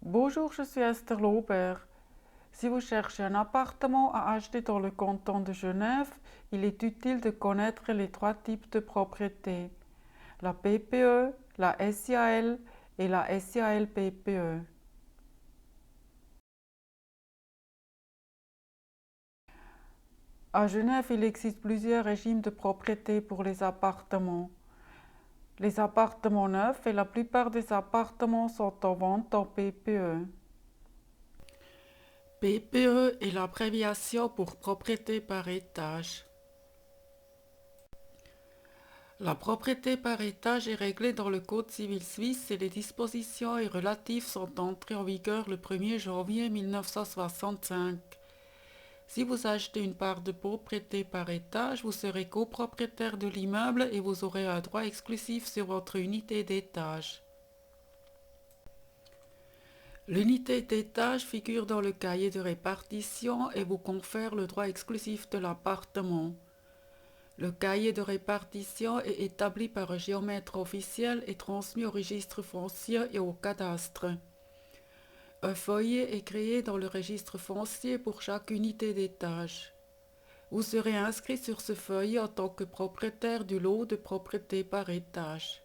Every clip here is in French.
Bonjour, je suis Esther Laubert. Si vous cherchez un appartement à acheter dans le canton de Genève, il est utile de connaître les trois types de propriétés, la PPE, la SIAL et la SIAL PPE. À Genève, il existe plusieurs régimes de propriété pour les appartements. Les appartements neufs et la plupart des appartements sont en vente en PPE. PPE est l'abréviation pour propriété par étage. La propriété par étage est réglée dans le Code civil suisse et les dispositions y relatives sont entrées en vigueur le 1er janvier 1965. Si vous achetez une part de propriété par étage, vous serez copropriétaire de l'immeuble et vous aurez un droit exclusif sur votre unité d'étage. L'unité d'étage figure dans le cahier de répartition et vous confère le droit exclusif de l'appartement. Le cahier de répartition est établi par un géomètre officiel et transmis au registre foncier et au cadastre. Un feuillet est créé dans le registre foncier pour chaque unité d'étage. Vous serez inscrit sur ce feuillet en tant que propriétaire du lot de propriété par étage.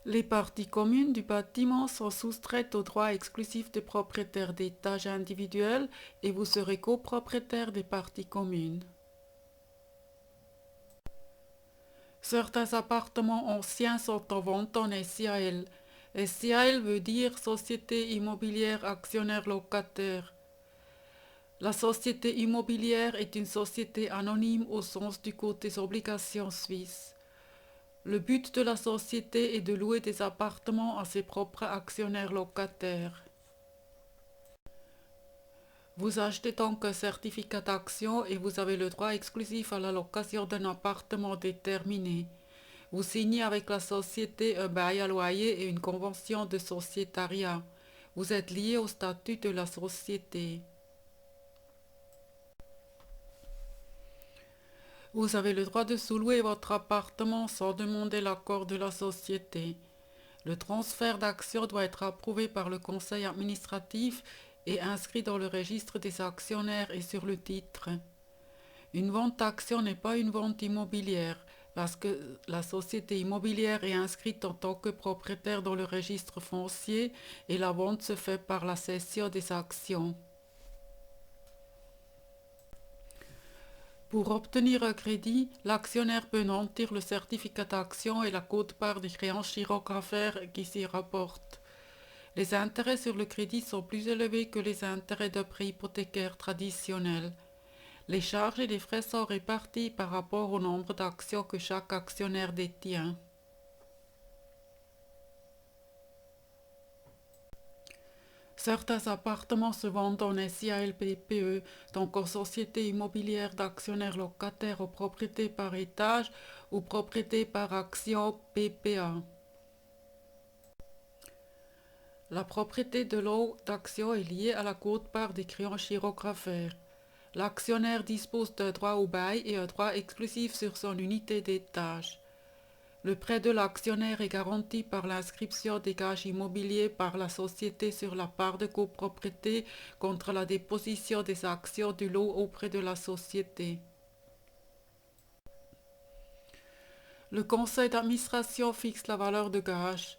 Les parties communes du bâtiment sont soustraites au droit exclusif des propriétaires d'étage individuels et vous serez copropriétaire des parties communes. Certains appartements anciens sont en vente en SIAL. SIAL veut dire Société immobilière actionnaire locataire. La société immobilière est une société anonyme au sens du Code des obligations suisses. Le but de la société est de louer des appartements à ses propres actionnaires locataires. Vous achetez donc un certificat d'action et vous avez le droit exclusif à la location d'un appartement déterminé. Vous signez avec la société un bail à loyer et une convention de sociétariat. Vous êtes lié au statut de la société. Vous avez le droit de sous-louer votre appartement sans demander l'accord de la société. Le transfert d'actions doit être approuvé par le conseil administratif et inscrit dans le registre des actionnaires et sur le titre. Une vente d'actions n'est pas une vente immobilière parce que la société immobilière est inscrite en tant que propriétaire dans le registre foncier et la vente se fait par la cession des actions. Pour obtenir un crédit, l'actionnaire peut nantir le certificat d'action et la quote-part des créances chirographaires qui s'y rapportent. Les intérêts sur le crédit sont plus élevés que les intérêts de prêt hypothécaire traditionnels. Les charges et les frais sont répartis par rapport au nombre d'actions que chaque actionnaire détient. Certains appartements se vendent en SIAL PPE, donc en société immobilière d'actionnaires locataires aux propriétés par étage ou propriétés par action PPA. La propriété de lot d'action est liée à la quote-part des créances chirographaires. L'actionnaire dispose d'un droit au bail et un droit exclusif sur son unité d'étage. Le prêt de l'actionnaire est garanti par l'inscription des gages immobiliers par la société sur la part de copropriété contre la déposition des actions du lot auprès de la société. Le conseil d'administration fixe la valeur de gage.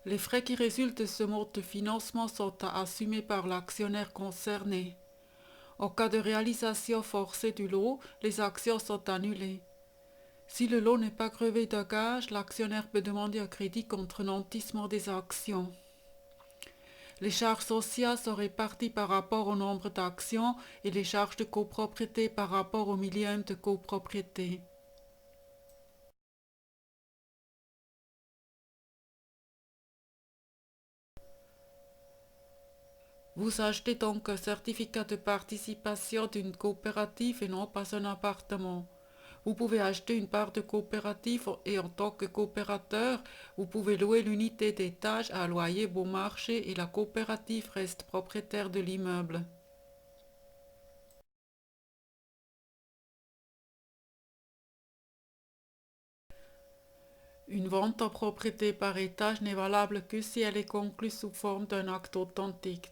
Les frais qui résultent de ce mode de financement sont à assumer par l'actionnaire concerné. En cas de réalisation forcée du lot, les actions sont annulées. Si le lot n'est pas grevé d'un gage, l'actionnaire peut demander un crédit contre nantissement des actions. Les charges sociales sont réparties par rapport au nombre d'actions et les charges de copropriété par rapport au millième de copropriété. Vous achetez donc un certificat de participation d'une coopérative et non pas un appartement. Vous pouvez acheter une part de coopérative et en tant que coopérateur, vous pouvez louer l'unité d'étage à un loyer bon marché et la coopérative reste propriétaire de l'immeuble. Une vente en propriété par étage n'est valable que si elle est conclue sous forme d'un acte authentique.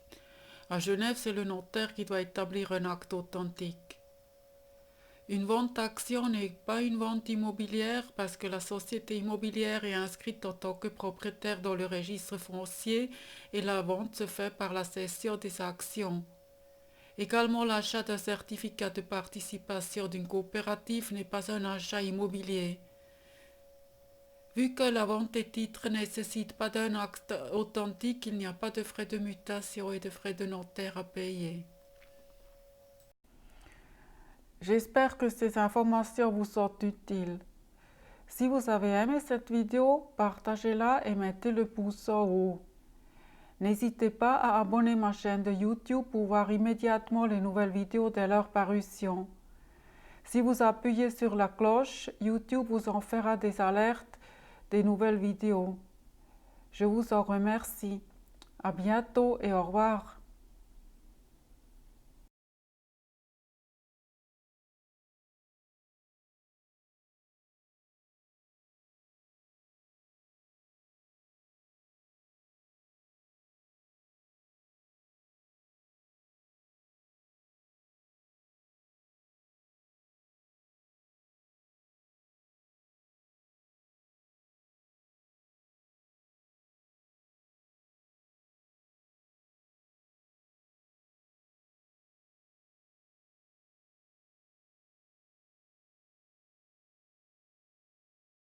À Genève, c'est le notaire qui doit établir un acte authentique. Une vente d'action n'est pas une vente immobilière parce que la société immobilière est inscrite en tant que propriétaire dans le registre foncier et la vente se fait par la cession des actions. Également, l'achat d'un certificat de participation d'une coopérative n'est pas un achat immobilier. Vu que la vente des titres ne nécessite pas d'un acte authentique, il n'y a pas de frais de mutation et de frais de notaire à payer. J'espère que ces informations vous sont utiles. Si vous avez aimé cette vidéo, partagez-la et mettez le pouce en haut. N'hésitez pas à abonner ma chaîne de YouTube pour voir immédiatement les nouvelles vidéos dès leur parution. Si vous appuyez sur la cloche, YouTube vous en fera des alertes des nouvelles vidéos. Je vous en remercie. À bientôt et au revoir.